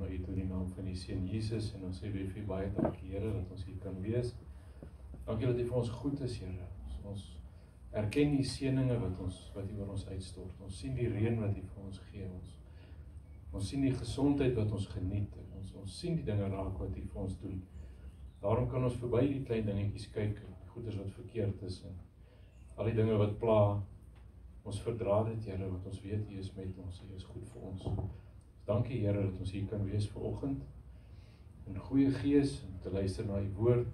na U toe in die naam van die Seun Jesus en ons sê vir U baie dankie Here dat ons hier kan wees. Dankie dat U vir ons goed is, Here. Ons erken die seëninge wat U oor ons uitstort. Ons sien die reën wat U vir ons gee. Ons sien die gesondheid wat ons geniet. Ons sien die dinge raak wat U vir ons doen. Daarom kan ons verby die klein dingetjies kyk, die goeders wat verkeerd is en al die dinge wat pla. Ons verdra dit, Here, want ons weet U is met ons, U is goed vir ons. Dankie, Here, dat ons hier kan wees vanoggend in goeie gees om te luister na U woord,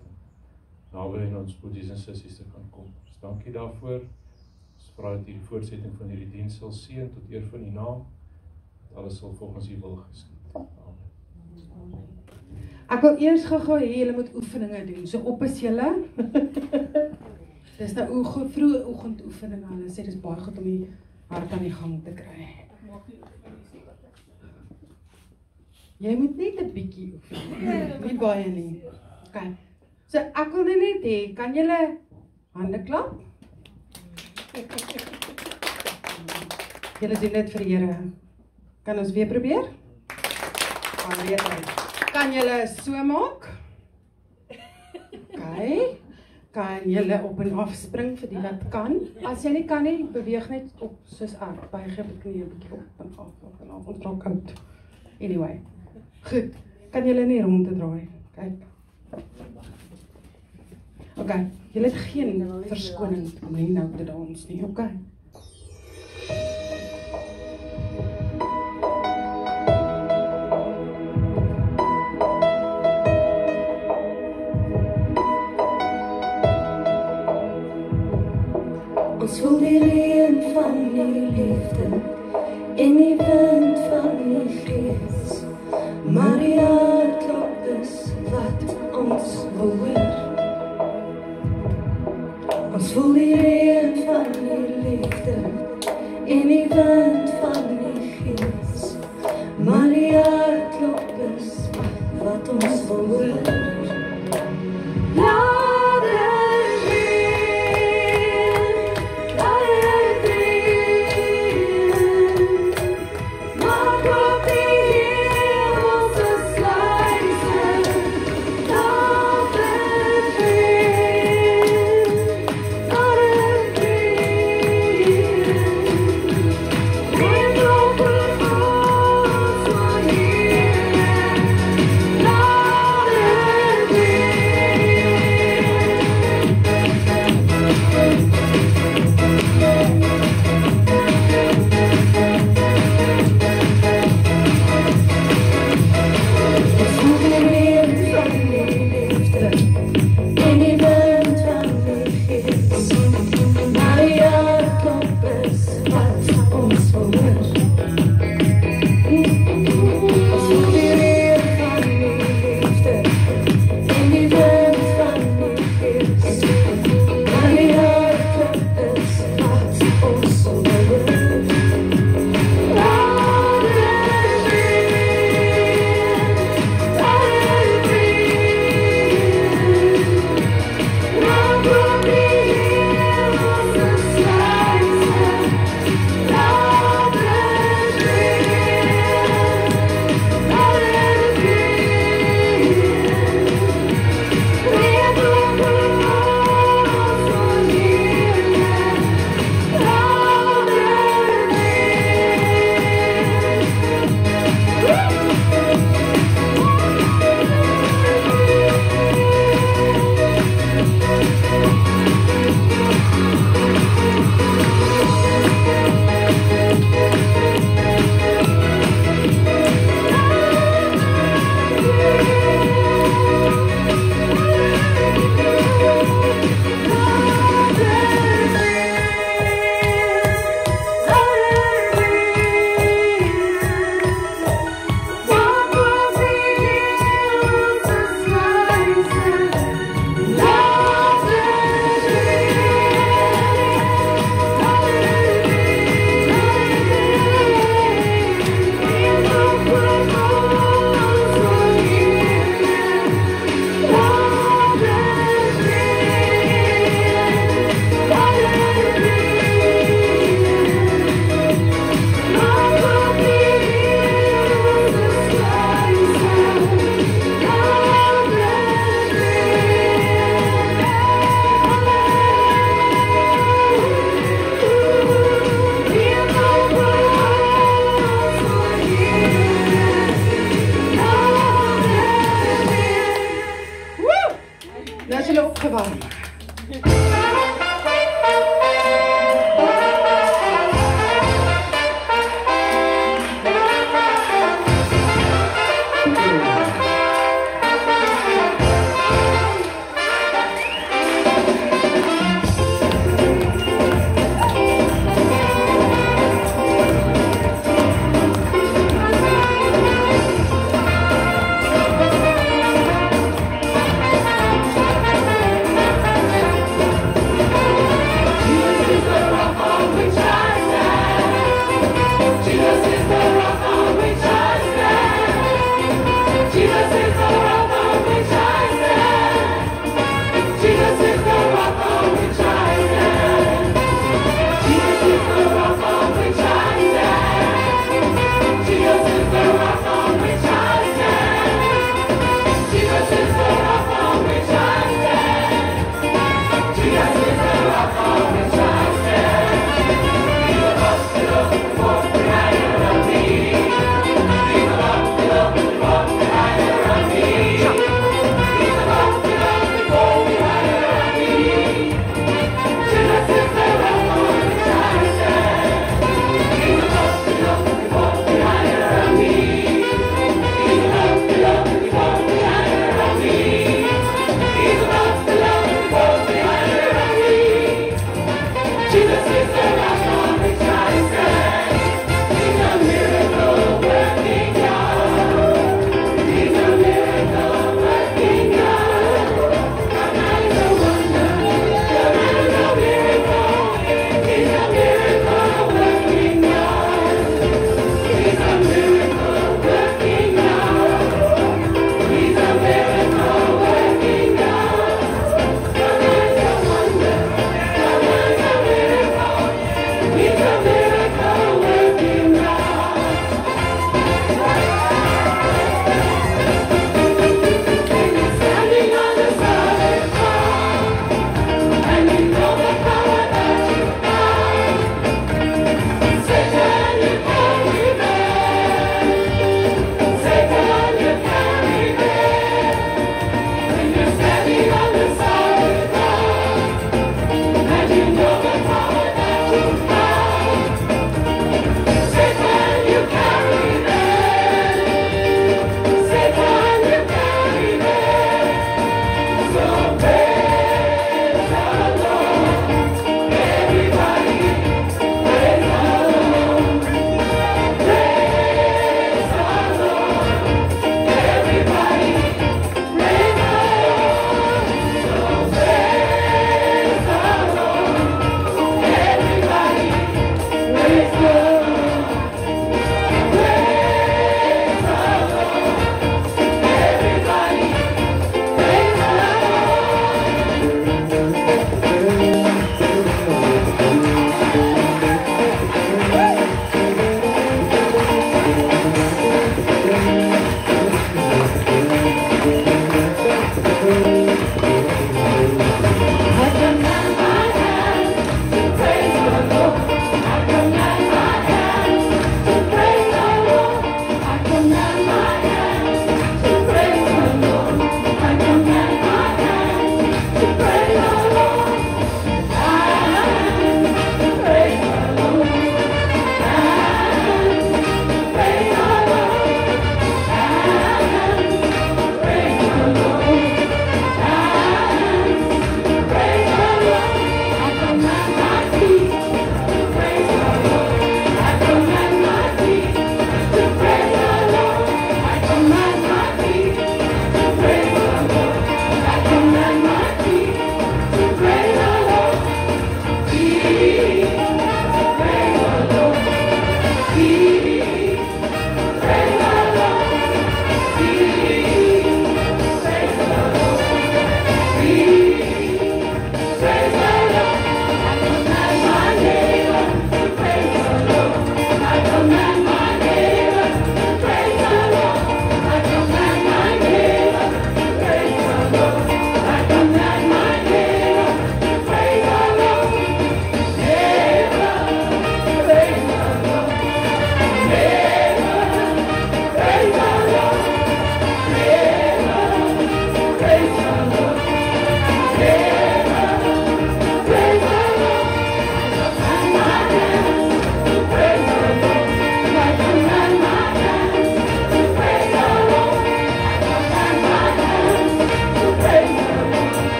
naby aan ons broeders en sissies te kan kom. Dus dankie daarvoor. Ons vra dat U die voortsetting van hierdie diens sal seën tot eer van U naam. Dat alles sal volgens U wil geskied. Amen. Ek wil eers gou hê julle moet oefeninge doen. So op is julle. Dis nou vroeë oggendoefeninge. Hulle sê dis baie goed om die hart aan die gang te kry. Jy moet net 'n bietjie oefen. Nie baie nie. Okay. So ek wil net hê, kan julle hande klap? Julle doen dit vir die Here. Kan ons weer probeer? Kan julle so maak? Okay. Kan julle op en af spring vir die wat kan? As jy nie kan nie, beweeg net op soos ek. Buig jou knie 'n bietjie op en af. Ons raak oud. Anyway. Goed. Kan julle nie ronddraai? Kyk. Okay. Julle het geen verskoning om nie nou te dans nie. Okay. Ons voel die reën van die liefde en die wind van die gees, maar die hartklop is wat ons behoor. Ons voel die reën van die liefde en die wind van die gees, maar die hartklop is wat ons behoor. Yeah.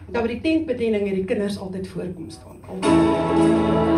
Dan by die tentbediening het die kinders altyd voorkom staan. Altyd.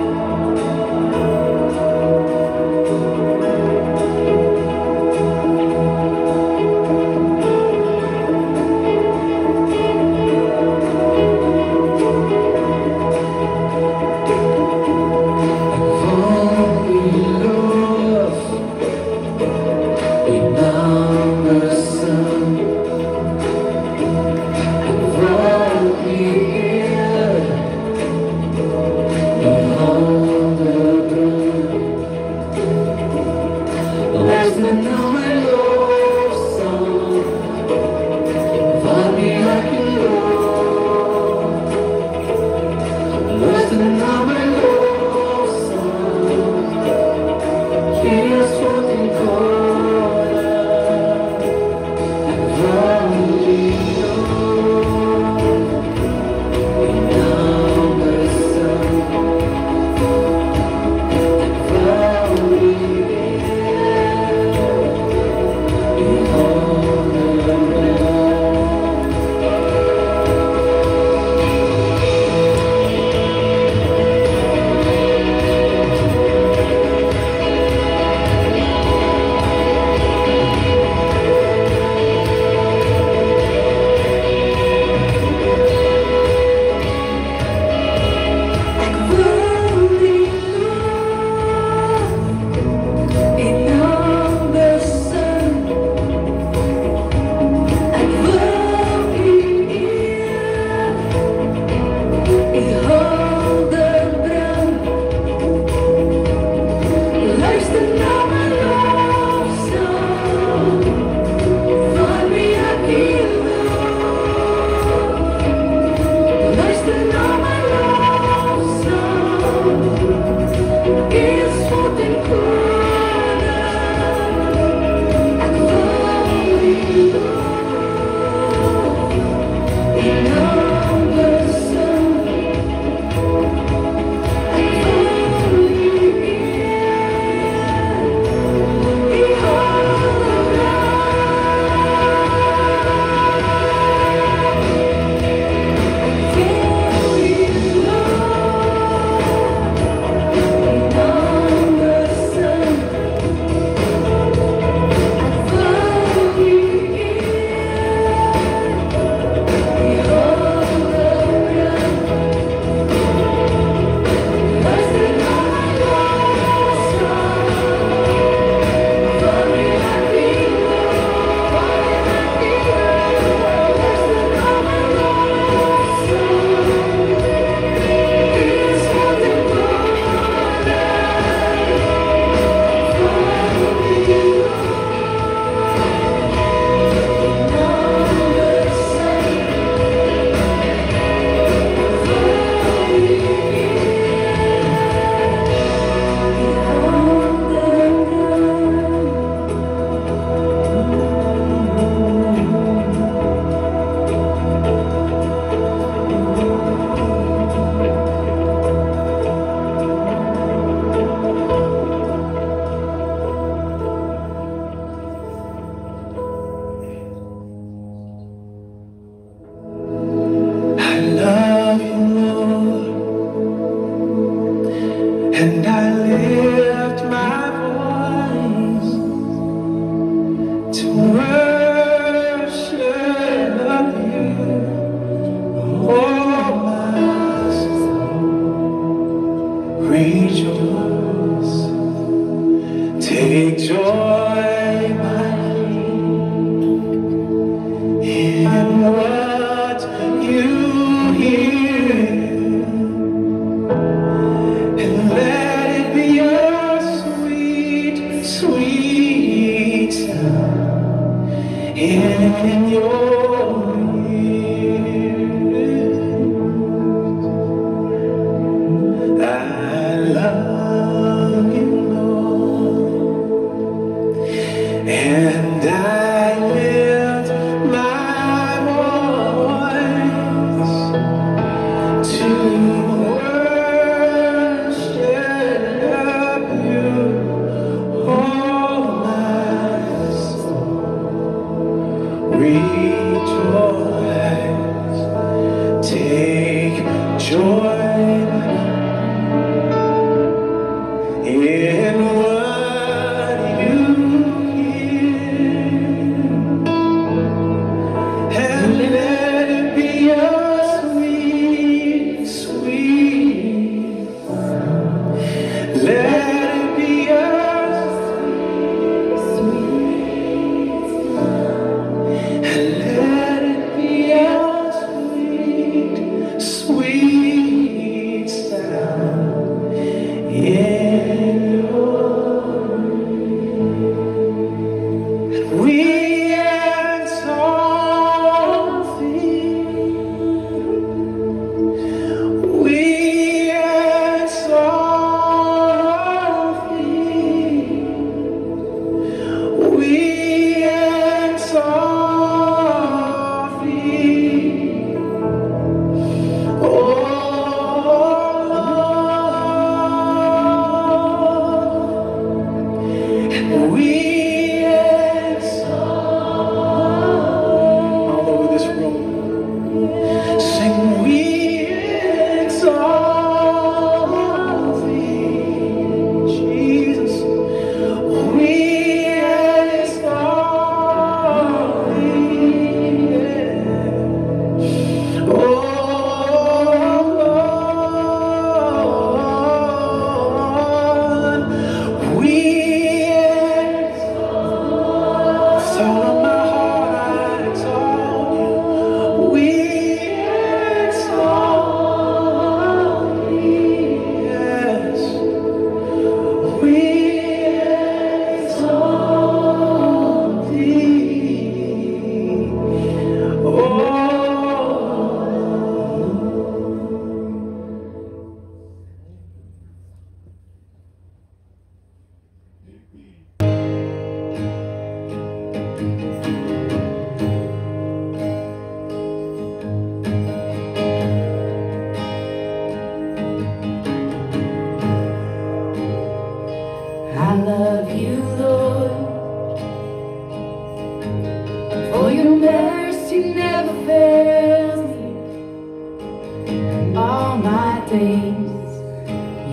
days.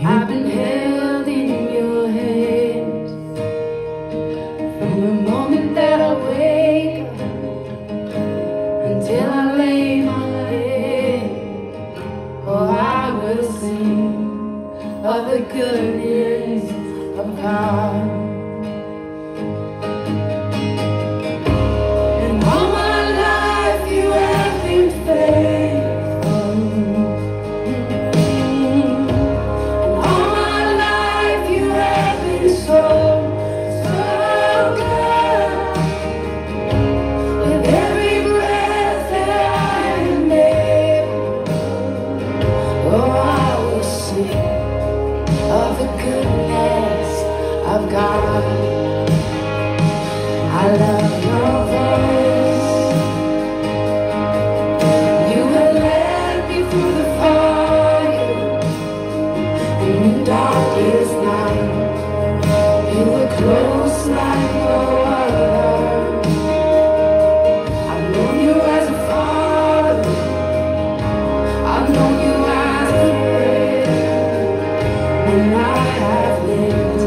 I've been held in your hand from the moment that I wake up until I lay my head. Oh, I will sing of the goodness of God. And all my life you have been faithful. And all my life you have been so, so good. With every breath that I am able, oh, I will sing of the goodness of God. I love your voice. You have led me through the fire and in darkest night. You were close like no other. I've known you as a father. I've known you as a friend. And I have lived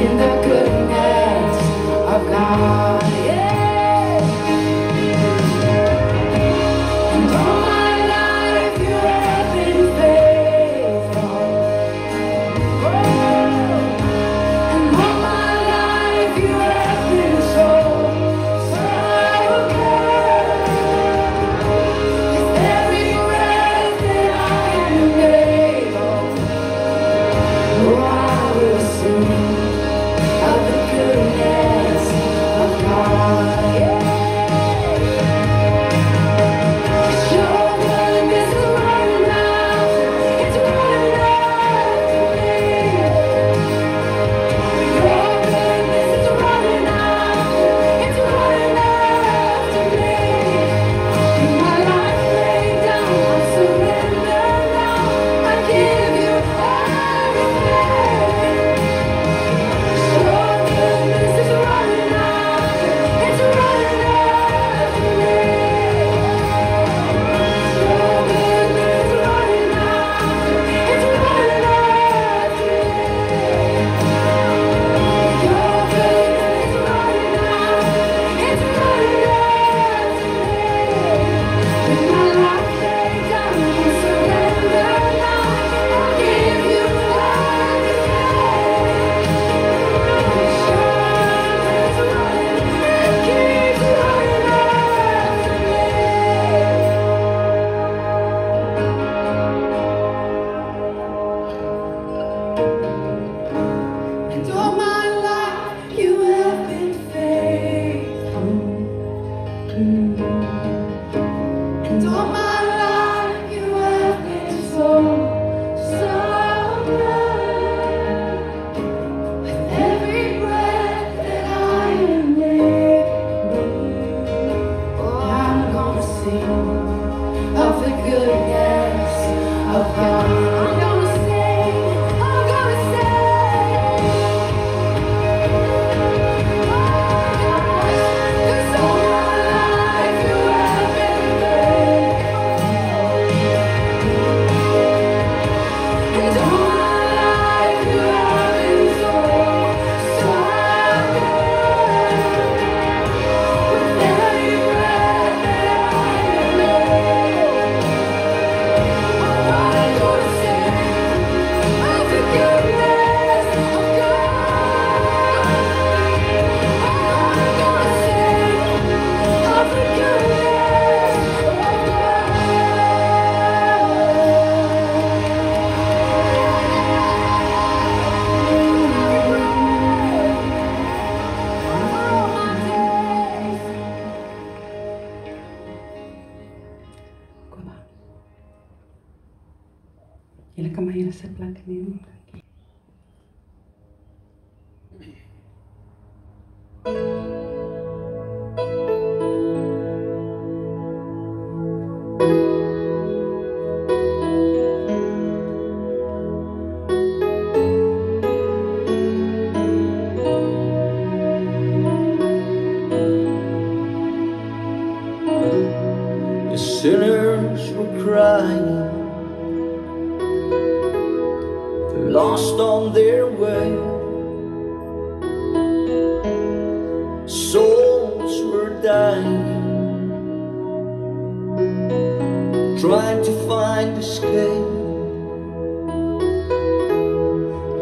in the goodness of God. Yeah. And all my life you have been faithful. And all my life you have been so, so good. With every breath that I am able, oh, I will sing of the goodness of God. Yeah. Your goodness is running after, it's running after me. Your goodness is running after, it's running after me. In my life laid down, I surrender now. I give you everything. Your goodness is running after, it's running after me. Your goodness is running after, it's running after me. Your goodness is running after, it's running after me. With my life laid down, I surrender now. I give you everything. And all my life you have been faithful. And all my life you have been so, so good. With every breath that I am able, oh, I'm gonna sing of the goodness of God. I'm gonna sing, I'm gonna sing. Oh, 'cause all my life you have been faithful. And all my life you have been so, so good. With every breath that I am able, oh, I'm gonna sing of the goodness of God. I'm gonna sing of the goodness of Kom aan. Julle kan maar hier sit plek neem. Dankie. The sinners were crying, lost on their way. Souls were dying, trying to find escape.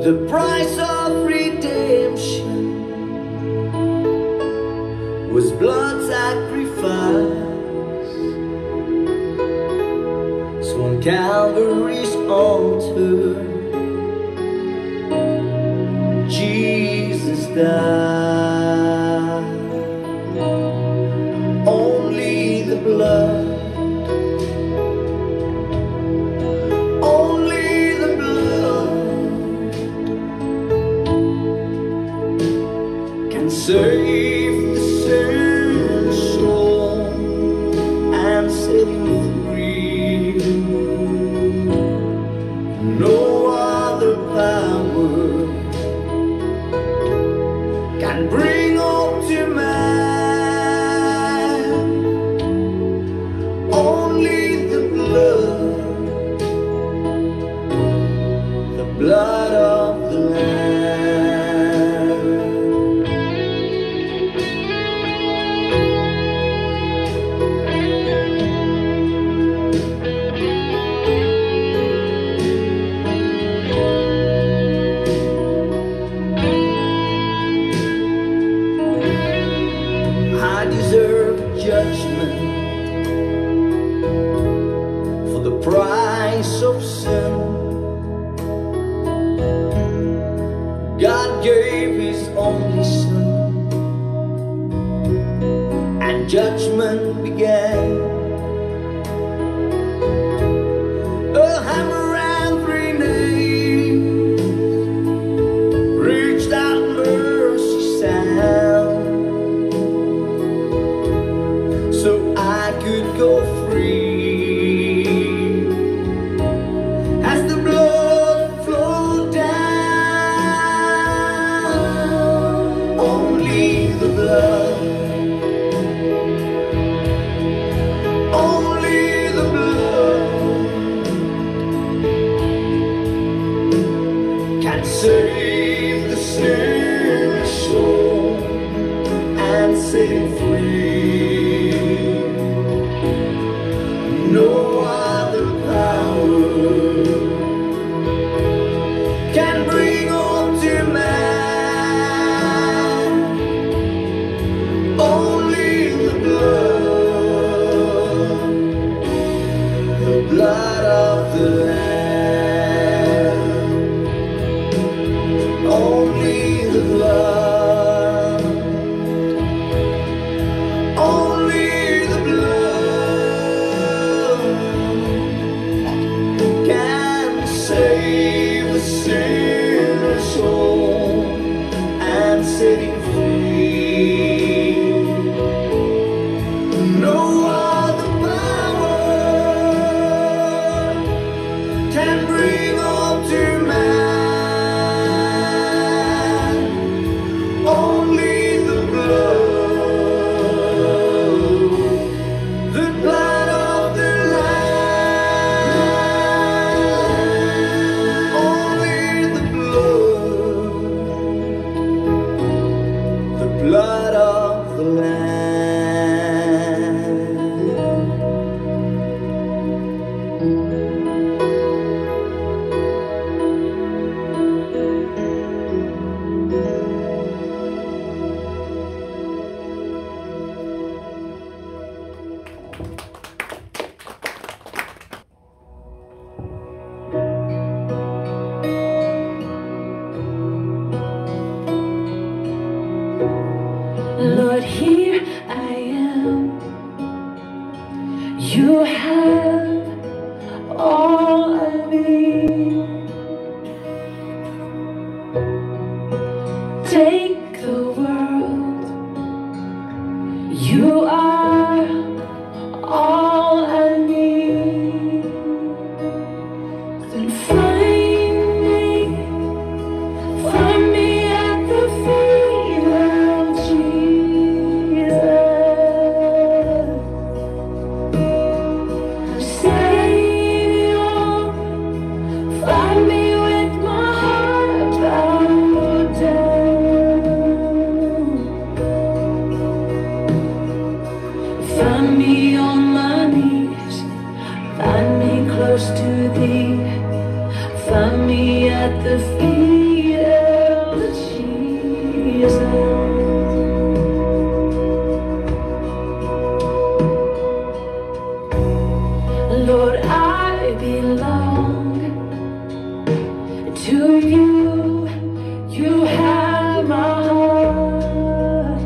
The price of redemption was blood sacrifice. So on Calvary's altar, Jesus died. Only the blood, only the blood can save the sinner's soul and set him free. No other power can bring hope to man. Only the blood of the Lamb. I deserve judgment for the price of sin. God gave His only Son, and judgment began. A hammer and 3 nails reached out mercy's sound, so I could go free. As the blood flowed down, only the blood, only the blood can save the sinner's soul and set him free. No other power can bring hope to man. Only the blood of the Lamb. Only the blood, only the blood can save the sinner's soul and set him free. No other power close to thee. Find me at the feet of Jesus. Lord, I belong to you. You have my heart.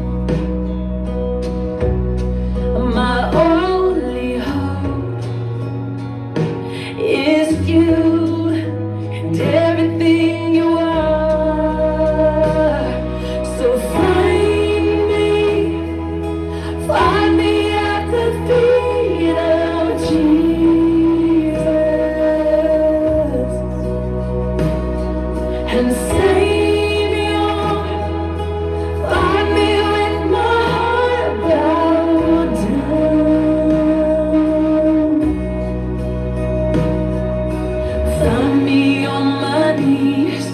My only hope is you and everything you are. So find me at the feet of Jesus, and Savior, find me with my heart bowed down. Find me on my knees,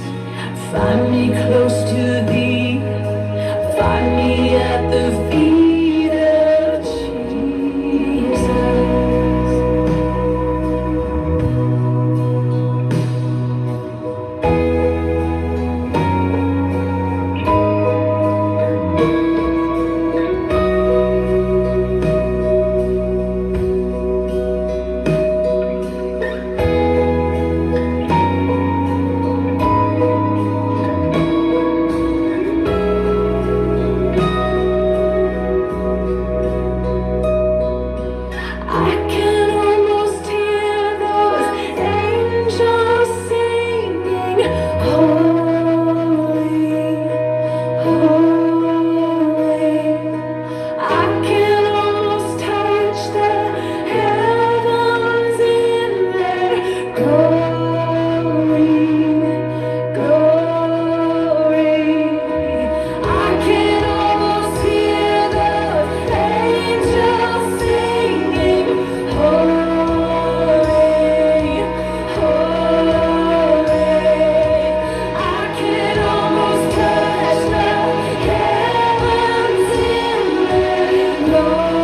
find me close to thee, find me at the feet of Jesus. I can almost hear those angels singing, holy, holy. I can almost touch the heavens in their glory, glory. I can almost hear those angels singing, holy, holy. I can almost touch the heavens in their glory,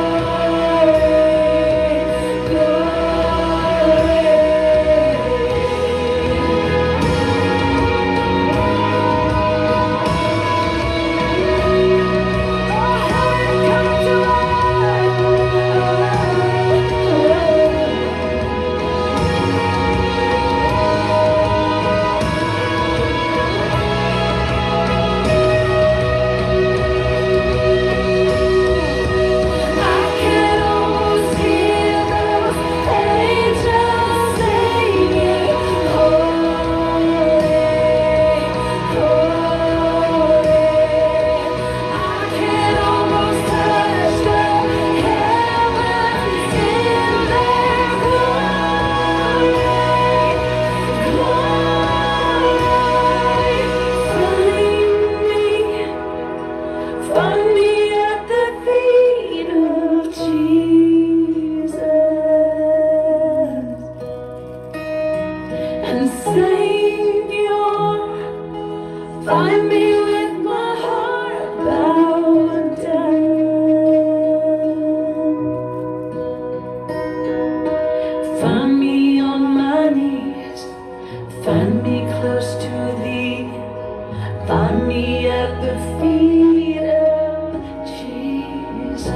I can almost hear those angels singing, holy, holy. I can almost touch the heavens in their glory, glory. Find me at the feet of Jesus, and Savior, find me with my heart bowed down. Find me on my knees, find me close to thee, find me at the feet of Jesus.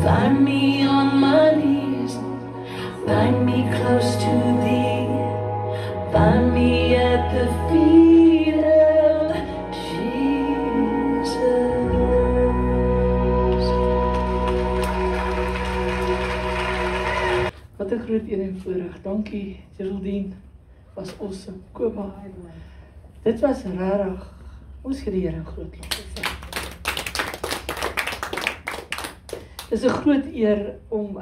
Find me on my knees, find me close to thee, find me at the feet of Jesus. Wat 'n groot eer en voorreg. Dankie, Geraldine. Was awesome. Koba. Dit was regtig. Ons gee die Here 'n groot lof. Dis 'n groot eer om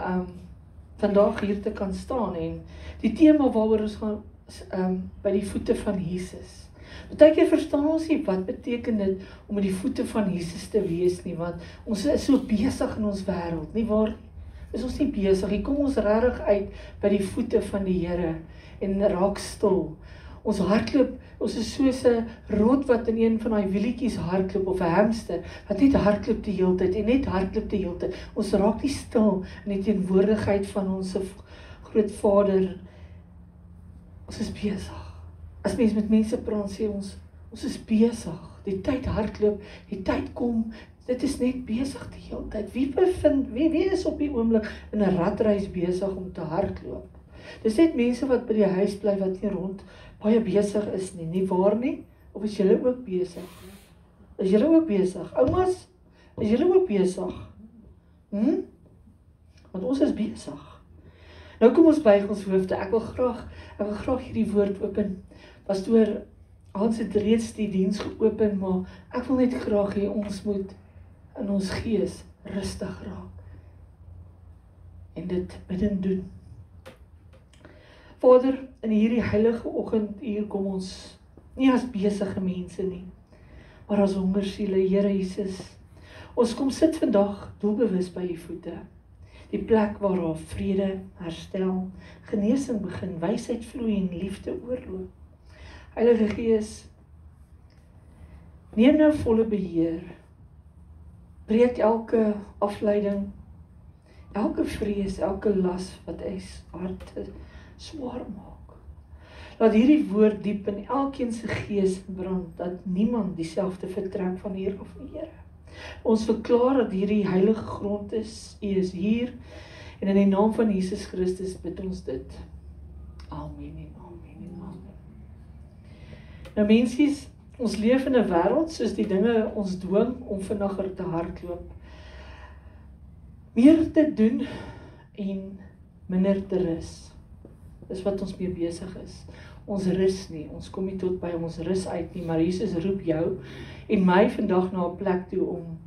vandag hier te kan staan en die tema waaroor ons gaan by die voete van Jesus. Partykeer verstaan ons nie wat beteken dit om by die voete van Jesus te wees nie, want ons is so besig in ons wêreld, nie waar? Is ons nie besig? Hier kom ons regtig uit by die voete van die Here en raak stil. Ons hardloop, ons is soos 'n rot wat in een van daai wielietjies hardloop, of 'n hamster, wat net hardloop die hele tyd, en net hardloop die hele tyd. Ons raak nie stil in die teenwoordigheid van ons groot Vader. Ons is besig. As mens met mense praat, sê ons is besig. Die tyd hardloop, die tyd kom, dit is net besig die hele tyd. Wie is op die oomblik in 'n ratreis besig om te hardloop? Dis net mense wat by die huis bly, wat nie rond baie besig is nie waar nie? Of is julle ook besig? Is julle ook besig? Oumas, is julle ook besig? Want ons is besig. Nou kom ons buig ons hoofde. Ek wil graag hierdie woord open. Pastoor Hans het reeds die diens geopen, maar ek wil net graag hê ons moet in ons gees rustig raak en dit bidden doen. Vader, in hierdie heilige oggend hier kom ons nie as besige mense nie, maar as hongersiele, Here Jesus. Ons kom sit vandag doelbewus by u voete. Die plek waar daar vrede, herstel, genesing begin, wysheid vloei en liefde oorloop. Heilige Gees, neem nou volle beheer. Breek elke afleiding, elke vrees, elke las wat ons harte swaar maak. Laat hierdie woord diep in elkeen se gees brand, dat niemand dieselfde vertrek van hier af nie, Here. Ons verklaar dat hierdie heilige grond is, U is hier, en in die naam van Jesus Christus bid ons dit. Amen en amen en amen. Nou mensies, ons leef in 'n wêreld soos die dinge ons dwing om vinniger te hardloop. Meer te doen en minder te rus. Dis wat ons mee besig is. Ons rus nie, ons kom nie tot by ons rus uit nie, maar Jesus roep jou en my vandag na 'n plek toe om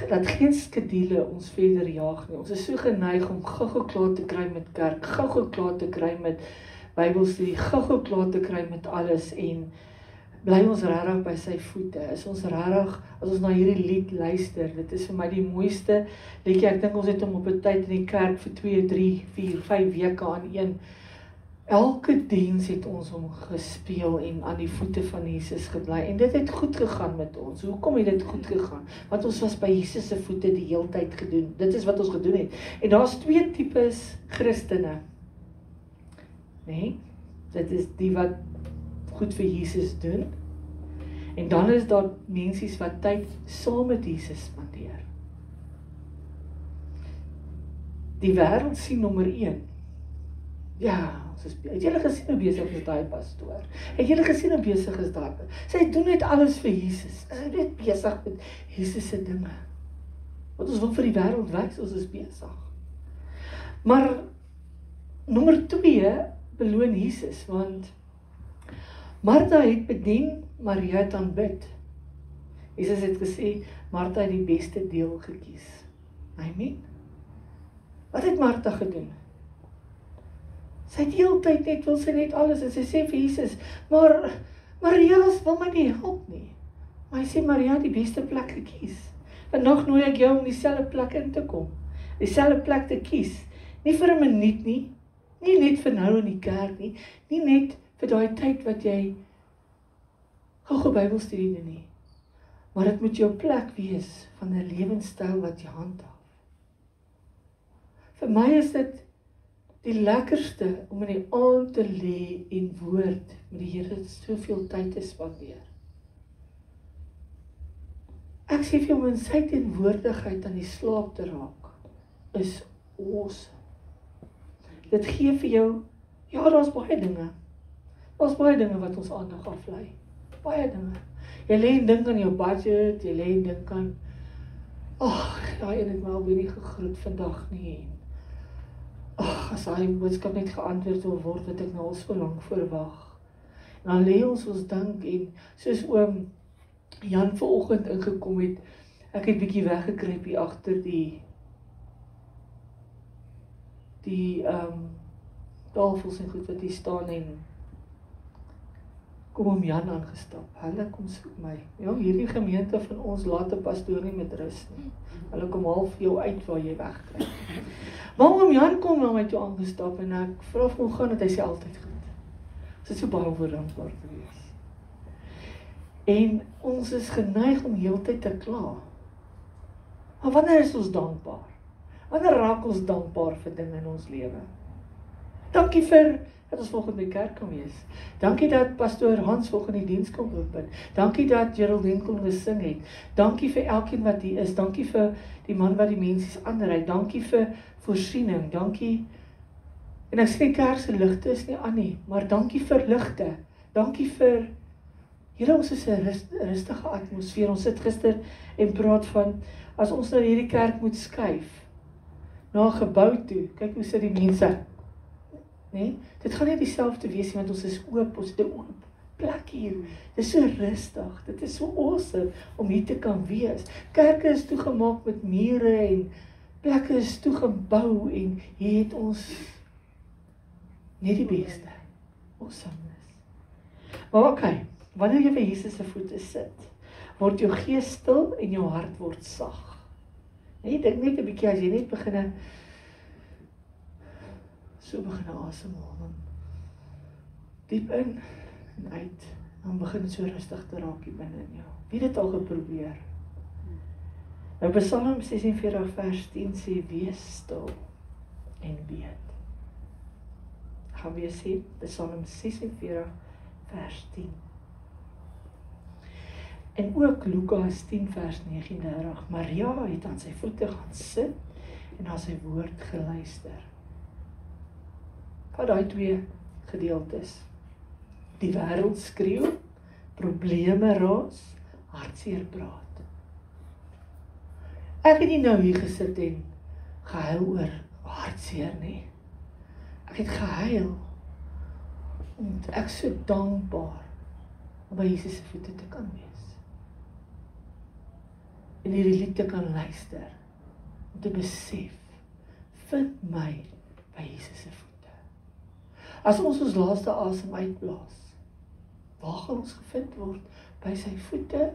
dat geen skedule ons verder jaag nie. Ons is so geneig om gou-gou klaar te kry met kerk, gou-gou klaar te kry met Bybelstudie, gou-gou klaar te kry met alles, en bly ons regtig by sy voete. Is ons regtig, as ons na hierdie lied luister, dit is vir my die mooiste liedjie. Ek dink ons het hom op 'n tyd in die kerk vir 2, 3, 4, 5 weke aan een. Elke diens het ons hom gespeel en aan die voete van Jesus gebly. En dit het goed gegaan met ons. Hoekom het dit goed gegaan? Want ons was by Jesus se voete die hele tyd gedoen. Dit is wat ons gedoen het. En daar's 2 tipes Christene. Nee, dit is die wat goed vir Jesus doen. En dan is daar mensies wat tyd saam met Jesus spandeer. Die wêreld sien nommer 1. Ja, het julle gesien hoe besig is daai pastoor? Het julle gesien hoe besig is daai? Sy doen net alles vir Jesus. Sy is net besig met Jesus se dinge. Wat ons wil vir die wêreld wys, ons is besig. Maar nommer 2 beloon Jesus, want Martha het bedien, Maria het aanbid. Jesus het gesê, Martha het die beste deel gekies. Amen. Wat het Martha gedoen? Sy het die hele tyd net, wil sy net alles, en sy sê vir Jesus, maar Maria wil my nie help nie. Maar hy sê, Maria het die beste plek gekies. Vandag nooi ek jou om dieselfde plek in te kom, dieselfde plek te kies. Nie vir 'n minuut nie, nie net vir nou in die kerk nie, nie net vir daai tyd wat jy gou Bybelstudie doen nie. Maar dit moet jou plek wees van 'n lewenstyl wat jy handhaaf. Vir my is dit die lekkerste om in die aand te lê en woord met die Here soveel tyd te spandeer. Ek sê vir jou, om in sy teenwoordigheid aan die slaap te raak, is awesome. Dit gee vir jou, ja, daar's baie dinge. Daar's baie dinge wat ons aandag aflei. Baie dinge. Jy lê en dink aan jou budget, jy lê en dink aan, daai een het my alweer nie gegroet vandag nie. As daai boodskap net geantwoord wil word, wat ek nou al so lank verwag. En dan lê ons dink, en soos oom Jan vanoggend ingekom het, ek het bietjie weggekruip hier agter die tafels en goed wat hier staan, en kom oom Jan aangestap. Hulle kom soek my. Ja, hierdie gemeente van ons laat 'n pastoor nie met rus nie. Hulle kom half jou uit waar jy wegkruip. Maar oom Jan kom na my toe aangestap, en ek vra of hoe gaan dit, hy sê altyd goed. Dit is so baie om voor dankbaar te wees. En ons is geneig om heeltyd te kla. Maar wanneer is ons dankbaar? Wanneer raak ons dankbaar vir dinge in ons lewe? Dankie vir dat ons volgende by die kerk kan wees. Dankie dat pastoor Hans volgende die diens kom open. Dankie dat Geraldine kon gesing het. Dankie vir elkeen wat hier is. Dankie vir die man wat die mensies aanry. Dankie vir voorsiening. Dankie. En ek sê die kerk se ligte is nie aan nie, maar dankie vir ligte. Dankie vir Here, ons is 'n rustige atmosfeer. Ons sit gister en praat van as ons nou hierdie kerk moet skuif na 'n gebou toe. Kyk hoe sit die mense. Nee, dit gaan nie dieselfde wees nie, want ons is oop, ons het 'n oop plek hier. Dit is so rustig, dit is so awesome om hier te kan wees. Kerke is toegemaak met mure en plekke is toegebou en hier het ons net die beste. Awesomeness. Maar okay, wanneer jy by Jesus se voete sit, word jou gees stil en jou hart word sag. Nee, dink net 'n bietjie as jy net begin asemhaal, diep in en uit, dan begin dit so rustig te raak hier binne in jou. Wie het dit al geprobeer? Nou Psalm 46 vers 10 sê, wees stil en weet. Gaan weer sê, Psalm 46 vers 10. En ook Lukas 10 vers 39, Maria het aan sy voete gaan sit en na sy woord geluister. Wat daai twee gedeeltes. Die wêreld skreeu, probleme raas, hartseer praat. Ek het nie nou hier gesit en gehuil oor hartseer nie. Ek het gehuil omdat ek so dankbaar om by Jesus se voete te kan wees. En hierdie lied te kan luister, om te besef, vind my by Jesus se voete. As ons laaste asem uitblaas, waar gaan ons gevind word? By sy voete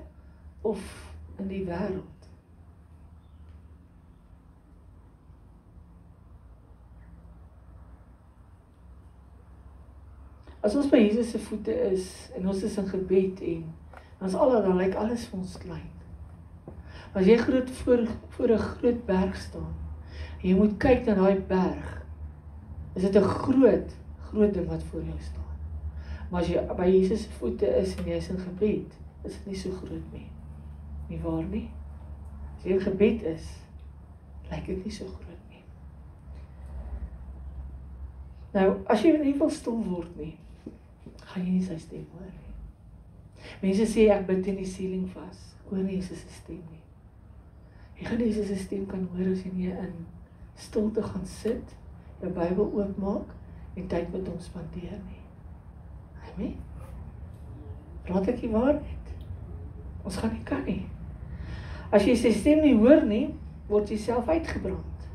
of in die wêreld? As ons by Jesus se voete is, en ons is in gebed en dan lyk alles vir ons klein. As jy voor 'n groot berg staan, en jy moet kyk na daai berg, is dit 'n groot ding wat voor jou staan. Maar as jy by Jesus se voete is en jy is in gebed, is dit nie so groot nie. Nie waar nie? As jy in gebed is, lyk dit nie so groot nie. Nou, as jy nie wil stil word nie, gaan jy nie sy stem hoor nie. Mense sê ek bid in die ceiling vas, hoor nie Jesus se stem nie. Jy gaan Jesus se stem kan hoor as jy nie in stilte gaan sit, jou Bybel oopmaak en tyd met hom spandeer nie. Amen. Praat ek die waarheid? Ons gaan nie kan nie. As jy sy stem nie hoor nie, word jy self uitgebrand.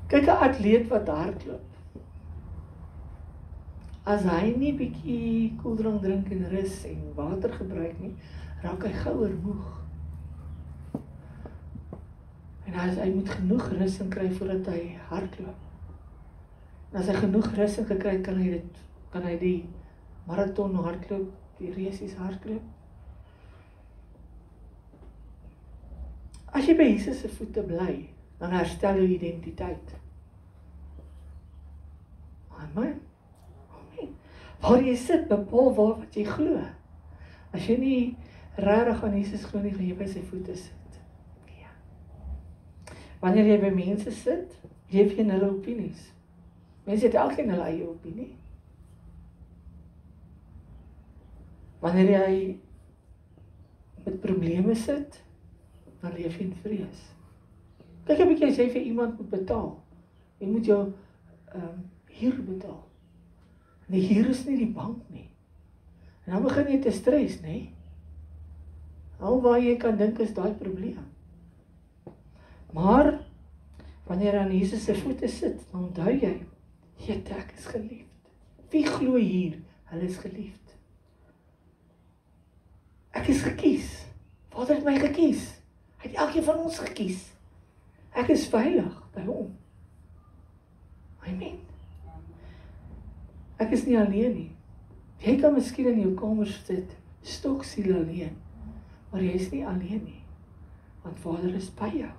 Kyk 'n atleet wat hardloop. As hy nie bietjie koeldrank drink en rus en water gebruik nie, raak hy gouer moeg. En hy moet genoeg rus en kry voordat hy hardloop. En as hy genoeg rus en gekry het, kan hy die marathon hardloop, die resies hardloop. As jy by Jesus se voete bly, dan herstel jou identiteit. Amen. Waar jy sit, bepaal wat jy glo. As jy nie regtig aan Jesus glo nie, gaan jy by sy voete sit. Ja. Wanneer jy by mense sit, geef jy hulle opinies. Mense het elkeen hulle eie opinie. Wanneer jy met probleme sit, dan leef jy in vrees. Kyk 'n bietjie, as jy vir iemand moet betaal, jy moet jou huur betaal. En die huur is nie die bank nie. En dan begin jy te stres, nê? Al waar jy kan dink is daai probleem. Maar wanneer jy aan Jesus se voete sit, dan onthou jy, ek is geliefd. Wie glo hier? Hulle is geliefd. Ek is gekies. Vader het my gekies. Hy het elkeen van ons gekies. Ek is veilig by hom. Amen. Ek is nie alleen nie. Jy kan miskien in jou kamer sit, stoksiel alleen, maar jy is nie alleen nie, want Vader is by jou.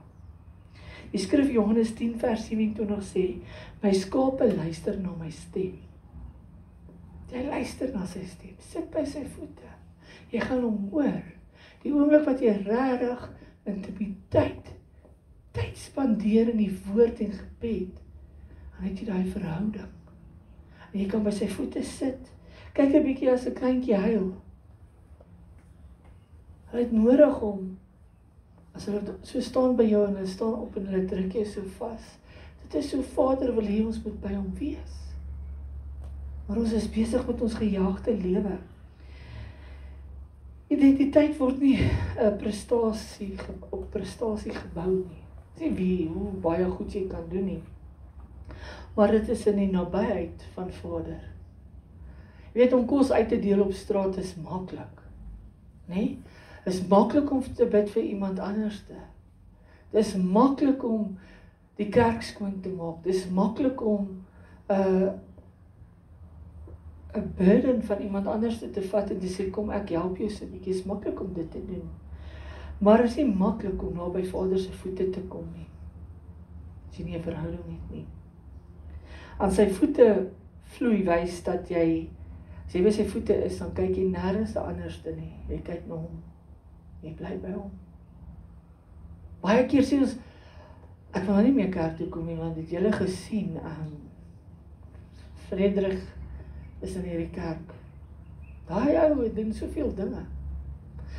Die skrif Johannes 10 vers 27 sê, my skape luister na my stem. Jy luister na sy stem, sit by sy voete. Jy gaan hom hoor. Die oomblik wat jy regtig intimiteit, tyd spandeer in die woord en gebed, dan het jy daai verhouding. En jy kan by sy voete sit. Kyk 'n bietjie as 'n kleintjie huil. Hulle het nodig om, as hulle so staan by jou en hulle staan op en hulle druk jou so vas. Dit is so Vader wil hê ons moet by hom wees. Maar ons is besig met ons gejaagde lewe. Identiteit word nie 'n op prestasie gebou nie. Dis nie hoe baie goed jy kan doen nie. Maar dit is in die nabyheid van Vader. Jy weet, om kos uit te deel op straat is maklik. Nee? Is maklik om te bid vir iemand anderste. Dis maklik om die kerk skoon te maak. Dis maklik om 'n burden van iemand anders te vat en te sê, kom ek help jou so 'n bietjie. Is maklik om dit te doen. Maar is nie maklik om naby Vader se voete te kom nie. As jy nie 'n verhouding het nie. Aan sy voete vloei wys dat jy, as jy by sy voete is, dan kyk jy nêrens anderste nie. Jy kyk na hom. Jy bly by hom. Baie keer sê ons, ek wil nou nie meer kerk toe kom nie, want het julle gesien, Frederik is in hierdie kerk. Daai ou doen soveel dinge.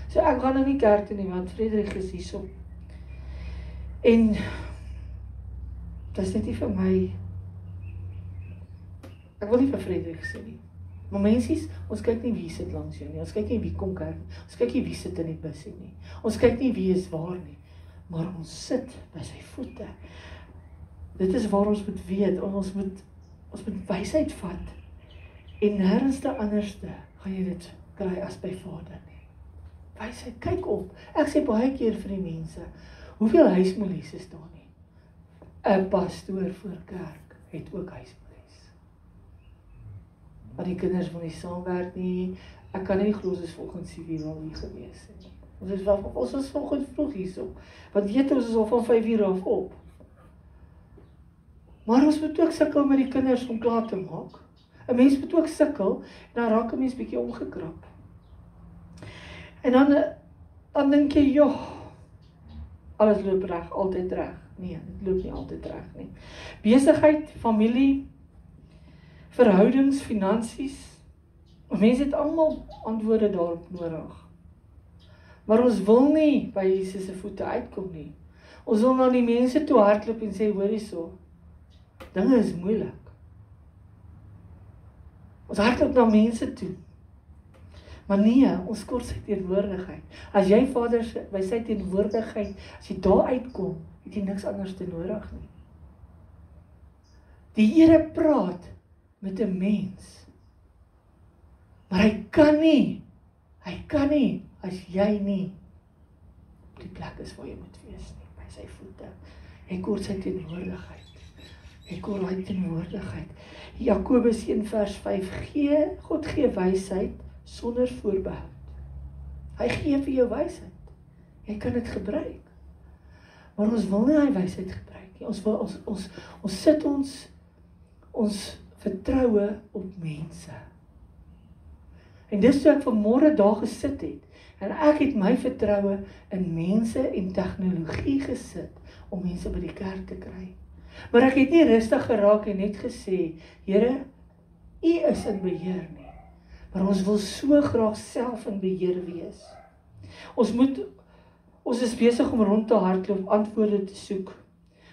So ek gaan nou nie kerk toe nie, want Frederik is hierso. En dit is net nie vir my, ek wil nie vir Frederik sê nie. Maar mensies, ons kyk nie wie sit langs jou nie, ons kyk nie wie kom kerk nie, ons kyk nie wie sit in die bus nie, ons kyk nie wie is waar nie, maar ons sit by sy voete. Dit is waar ons moet weet, ons moet wysheid vat, en nêrens anderste gaan jy dit kry as by Vader nie. Wysheid, kyk op, ek sê baie keer vir die mense, hoeveel huismolies is daar nie? 'n pastoor voor kerk het ook huismolies. Maar die kinders wil nie saamwerk nie. Ek kan nie glo ons is volgens Siviel al hier gewees nie. Ons is vanoggend vroeg hierso. Want weet ons is al van 5 uur af op. Maar ons moet ook sukkel met die kinders om klaar te maak. 'n Mens moet ook sukkel en dan raak 'n mens bietjie omgekrap. En dan dink jy, joh, alles loop reg, altyd reg. Nee, dit loop nie altyd reg nie. Besigheid, familie, verhoudings, finansies. Mense het almal antwoorde daarop nodig. Maar ons wil nie by Jesus se voete uitkom nie. Ons wil na die mense toe hardloop en sê, hoor hierso, dinge is moeilik. Ons hardloop na mense toe. Maar nee, ons kort sy teenwoordigheid. As jy Vader by sy teenwoordigheid, as jy daar uitkom, het jy niks anders te nodig nie. Die Here praat met 'n mens. Maar hy kan nie, as jy nie op die plek is waar jy moet wees nie, by sy voete. Hy kort sy teenwoordigheid. Jakobus 1 vers 5, God gee wysheid sonder voorbehoud. Hy gee vir jou wysheid. Jy kan dit gebruik. Maar ons wil nie hy wysheid gebruik nie. Ons sit ons vertroue op mense. En dis toe ek vanmôre daar gesit het, en ek het my vertroue in mense en tegnologie gesit, om mense by die kerk te kry. Maar ek het nie rustig geraak en net gesê, Here, U is in beheer nie. Maar ons wil so graag self in beheer wees. Ons is besig om rond te hardloop, antwoorde te soek.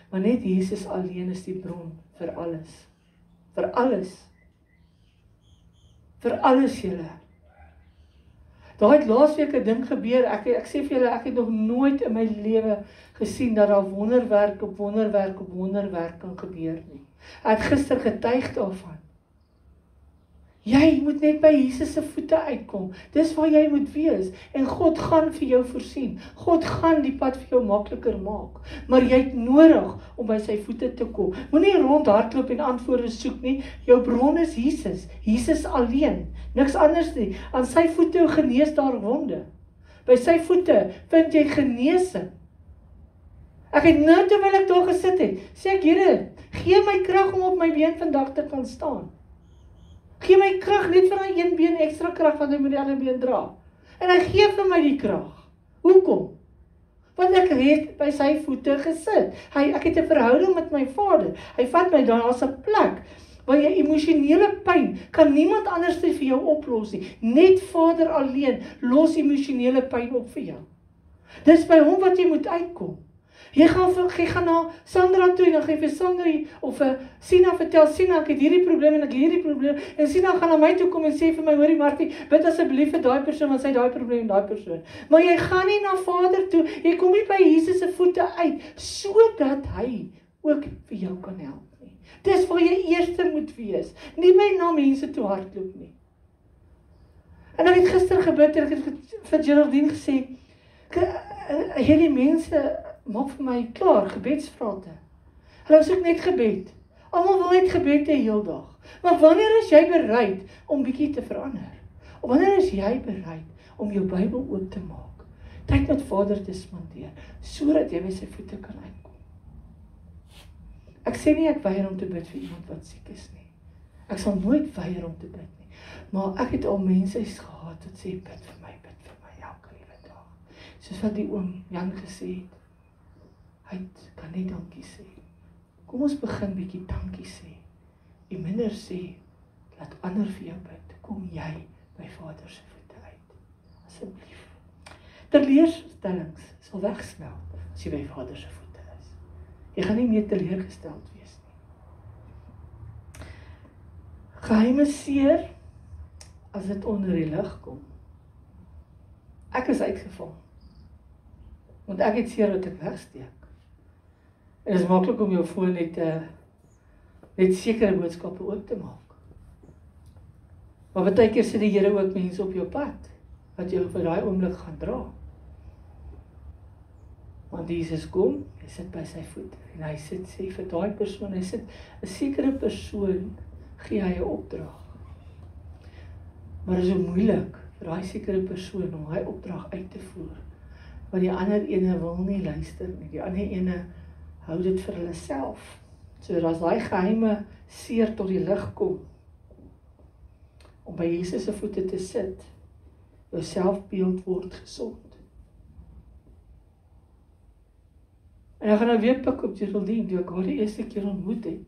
Maar net Jesus alleen is die bron vir alles. Vir alles. Vir alles, julle. Daar het laasweek 'n ding gebeur, ek sê vir julle, ek het nog nooit in my lewe gesien dat daar wonderwerk op wonderwerk op wonderwerk kan gebeur nie. Ek het gister getuig daarvan. Jy moet net by Jesus se voete uitkom. Dis waar jy moet wees. En God gaan vir jou voorsien. God gaan die pad vir jou makliker maak. Maar jy het nodig om by sy voete te kom. Moenie rondhardloop en antwoorde soek nie. Jou bron is Jesus. Jesus alleen. Niks anders nie. Aan sy voete genees daar wonde. By sy voete vind jy genesing. Ek het nou terwyl ek daar gesit het, sê ek, Here, gee my krag om op my been vandag te kan staan. Gee my krag net vir daai een been ekstra krag wat hy met die ander been dra. En hy gee vir my die krag. Hoekom? Want ek het by sy voete gesit. Ek het 'n verhouding met my Vader. Hy vat my daar's 'n plek waar jy emosionele pyn kan niemand anders vir jou oplos nie. Net Vader alleen los emosionele pyn op vir jou. Dis by hom wat jy moet uitkom. Jy gaan na Sandra toe en dan gaan jy vir Sandra of vir Sina vertel, Sina, ek het hierdie probleem en ek het hierdie probleem. En Sina gaan na my toe kom en sê vir my, hoorie Martie, bid asseblief vir daai persoon, want sy het daai probleem en daai persoon. Maar jy gaan nie na Vader toe, jy kom nie by Jesus se voete uit, sodat hy ook vir jou kan help nie. Dis waar jy eerste moet wees, nie by na mense toe hardloop nie. En ek het gister gebid en ek het vir Geraldine gesê, hierdie mense maak vir my klaar, gebedsvrate. Hulle soek net gebed. Almal wil net gebed hê heel dag. Maar wanneer is jy bereid om bietjie te verander? Of wanneer is jy bereid om jou Bybel oop te maak? Tyd met Vader te spandeer, sodat jy by sy voete kan uitkom. Ek sê nie ek weier om te bid vir iemand wat siek is nie. Ek sal nooit weier om te bid nie. Maar ek het al mense gehad wat sê, bid vir my, elke liewe dag. Soos wat die oom Jan gesê het, hy kan net dankie sê. Kom ons begin bietjie dankie sê. En minder sê, laat ander vir jou bid. Kom jy by Vader se voete uit. Asseblief. Teleurstellings sal wegsmelt as jy by Vader se voete is. Jy gaan nie meer teleurgesteld wees nie. Geheime seer, as dit onder die lig kom. Ek is uitgeval. Want ek het seer wat ek wegsteek. En dit is maklik om jou foon net sekere boodskappe oop te maak. Maar baie keer sit die Here ook mense op jou pad, wat jou vir daai oomblik gaan dra. Want Jesus kom, hy sit by sy voet, en hy sê vir daai persoon, hy sit 'n sekere persoon, gee hy 'n opdrag. Maar dit is so moeilik vir daai sekere persoon om hy opdrag uit te voer, want die ander ene wil nie luister nie, die ander ene hou dit vir hulle self. So as daai geheime seer tot die lig kom, om by Jesus se voete te sit, jou selfbeeld word gesond. En ek gaan nou weer pik op Geraldine, toe ek haar die eerste keer ontmoet het.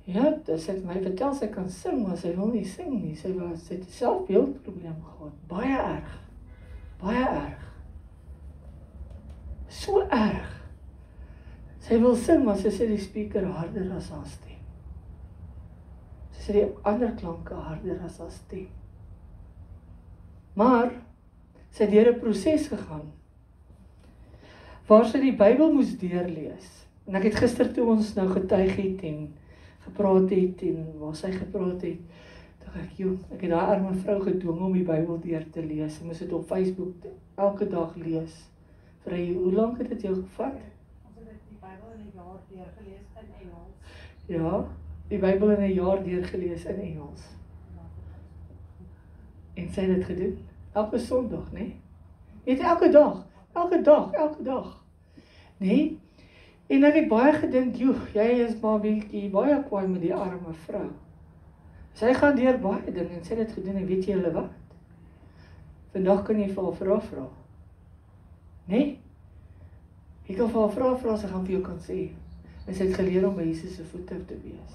Ja, sy het my vertel, sy kan sing, maar sy wil nie sing nie, sy het 'n selfbeeldprobleem gehad, baie erg. So erg. Sy wil sing, maar sy sê die speaker harder as haar stem. Sy sê die ander klanke harder as haar stem. Maar, sy het deur 'n proses gegaan, waar sy die Bybel moes deurlees. En ek het gister toe ons nou getuig het en gepraat het, en waar sy gepraat het, dink ek het daai arme vrou gedwing om die Bybel deur te lees. Sy moes dit op Facebook elke dag lees. Hoe lank het dit jou gevat? Deurgelees in Engels. Ja, die Bybel in 'n jaar deurgelees in Engels. En sy het dit gedoen, elke Sondag, né? Net elke dag. Né? En ek het baie gedink, jy is maar baie kwaai met die arme vrou. Sy gaan deur baie dinge en sy het dit gedoen en weet jy hulle wat? Vandag kan jy vir haar vra. Né? Jy kan vir haar vra, sy gaan vir jou kan sê. En sy het geleer om by Jesus se voete te wees.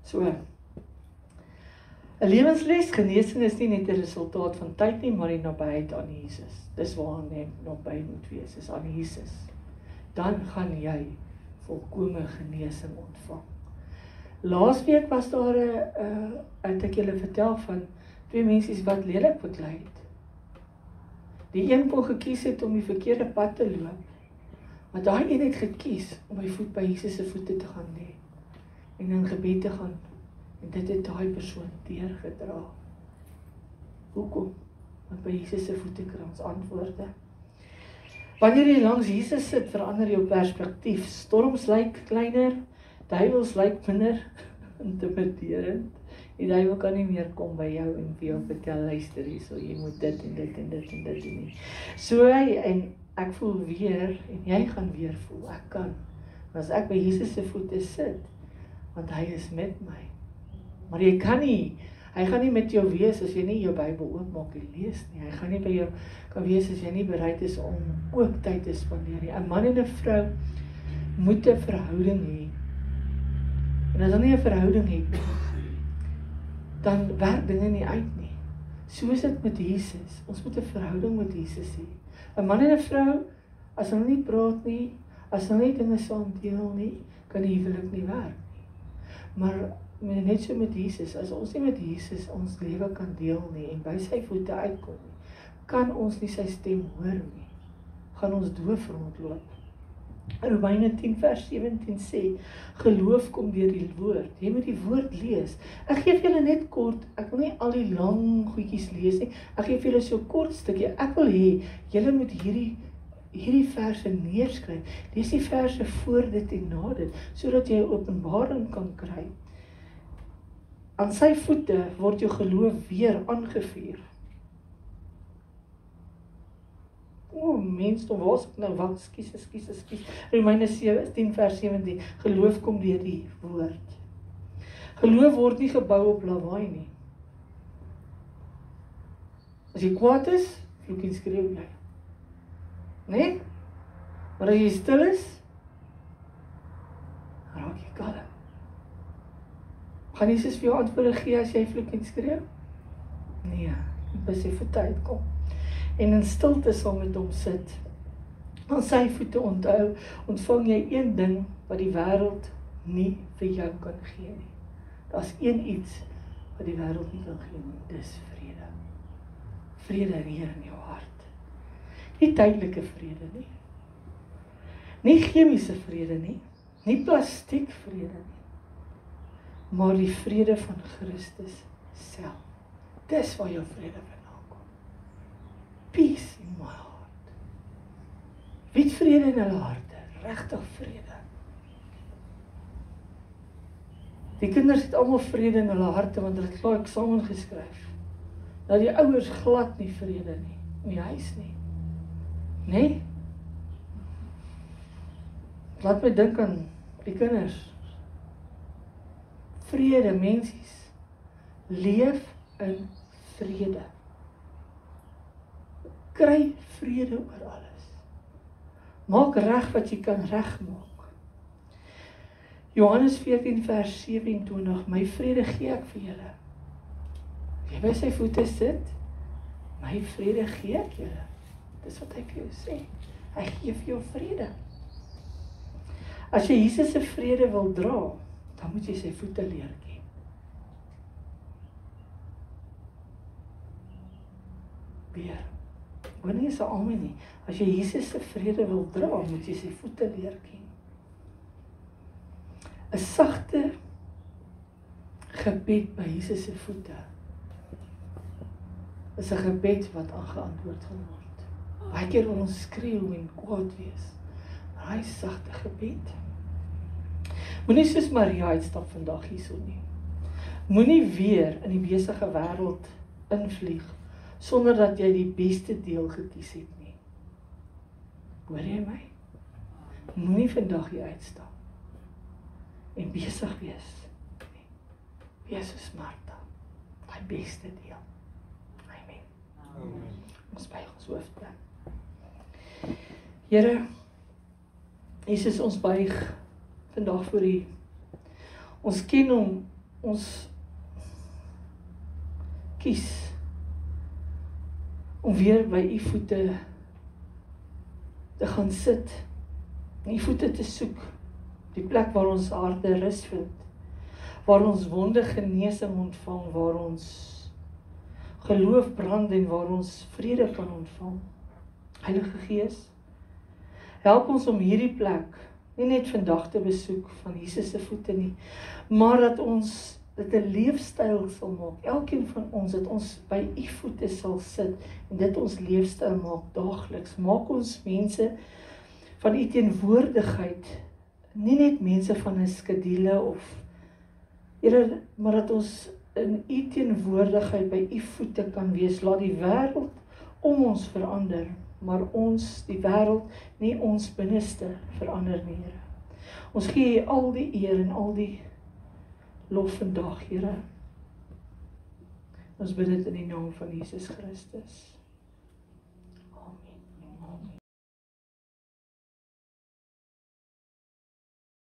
So, 'n lewensles, genesing is nie net 'n resultaat van tyd nie, maar die nabyheid aan Jesus. Dis waar jy naby moet wees, is aan Jesus. Dan gaan jy volkome genesing ontvang. Laasweek was daar het ek julle vertel van 2 mense wat lelik beklei het. Die een kon gekies het om die verkeerde pad te loop, maar daai een het gekies om hy voet by Jesus se voete te gaan lê en in gebed te gaan En dit het daai persoon deurgedra. Hoekom? Want by Jesus se voete kry ons antwoorde. Wanneer jy langs Jesus sit, verander jou perspektief. Storms lyk kleiner, duiwels lyk minder intimiderend. Die duiwel kan nie meer kom by jou en vir jou vertel, luister hier, so jy moet dit en dit en dit en dit doen. So en ek voel weer, en jy gaan weer voel, ek kan. Maar as ek by Jesus se voete sit, want hy is met my. Maar jy kan nie, hy gaan nie met jou wees as jy nie jou Bybel oopmaak en lees nie. Hy gaan nie by jou kan wees as jy nie bereid is om ook tyd te spandeer nie. 'n Man en 'n vrou moet 'n verhouding hê. En as hulle nie 'n verhouding het nie, dan werk dinge nie uit nie. So is dit met Jesus. Ons moet 'n verhouding met Jesus hê. 'n Man en 'n vrou, as hulle nie praat nie, as hulle nie dinge saam deel nie, kan die huwelik nie werk nie. Maar net so met Jesus, as ons nie met Jesus ons lewe kan deel nie en by sy voete uitkom nie, kan ons nie sy stem hoor nie. Gaan ons doof rondloop. Romeine 10 vers 17 sê, geloof kom deur die woord. Jy moet die woord lees. Ek gee vir julle net kort, ek wil nie al die lang goedjies lees nie. Ek gee vir julle so kort stukkie. Ek wil hê julle moet hierdie verse neerskryf. Lees die verse voor dit en na dit, sodat jy 'n openbaring kan kry. Aan sy voete word jou geloof weer aangevuur. Mens, waar is ek nou? Wat? Skies. Romeine 10 vers 17. Geloof kom deur die woord. Geloof word nie gebou op lawaai nie. As jy kwaad is, vloek en skreeu jy. Nee? Maar as jy stil is, raak jy kalm. Gaan Jesus vir jou antwoorde gee as jy vloek en skreeu? Nee, by sy voete uitkom. En in stilte saam met hom sit. Aan sy voete ontvang jy een ding wat die wêreld nie vir jou kan gee nie. Daar's een iets wat die wêreld nie kan gee nie, dis vrede. Vrede regeer in jou hart. Nie tydelike vrede nie. Nie chemiese vrede nie. Nie plastiek vrede nie. Maar die vrede van Christus self. Dis waar jou vrede vandaan kom. Peace in my heart. Wie het vrede in hulle harte? Regtig vrede. Die kinders het almal vrede in hulle harte, want hulle het klaar eksamen geskryf. Dat die ouers glad nie vrede nie, in die huis nie. Nee? Laat my dink aan die kinders. Vrede, mensies. Leef in vrede. Kry vrede oor alles. Maak reg wat jy kan regmaak. Johannes 14 vers 27, my vrede gee ek vir julle. As jy by sy voete sit, my vrede gee ek julle. Dis wat hy vir jou sê. Hy gee vir jou vrede. As jy Jesus se vrede wil dra, dan moet jy sy voete leer ken. Weer. Hoor nie so almal nie. As jy Jesus se vrede wil dra, moet jy sy voete leer ken. 'n Sagte gebed by Jesus se voete is 'n gebed wat aangeantwoord gaan word. Baie keer wil ons skreeu en kwaad wees. Maar hy sagte gebed. Moenie soos Maria uitstap vandag hierso nie. Moenie weer in die besige wêreld invlieg sonder dat jy die beste deel gekies het nie. Hoor jy my? Moenie vandag hier uitstap en besig wees. Wees soos Martha, die beste deel. Amen. Ons buig ons hoofde. Here, Jesus, ons buig vandag voor U. Ons ken hom, ons kies om weer by U voete te gaan sit, U voete te soek, die plek waar ons harte rus vind, waar ons wonde genesing ontvang, waar ons geloof brand en waar ons vrede kan ontvang. Heilige Gees, help ons om hierdie plek nie net vandag te besoek van Jesus se voete nie, maar dat ons dit 'n leefstyl sal maak. Elkeen van ons, dat ons by u voete sal sit en dit ons leefstyl maak daagliks. Maak ons mense van u teenwoordigheid, nie net mense van 'n skedule of Here, maar dat ons in u teenwoordigheid by u voete kan wees. Laat die wêreld om ons verander, maar ons, die wêreld, nie ons binneste verander nie, Here. Ons gee al die eer en al die lof vandag, Here. Ons bid dit in die naam van Jesus Christus.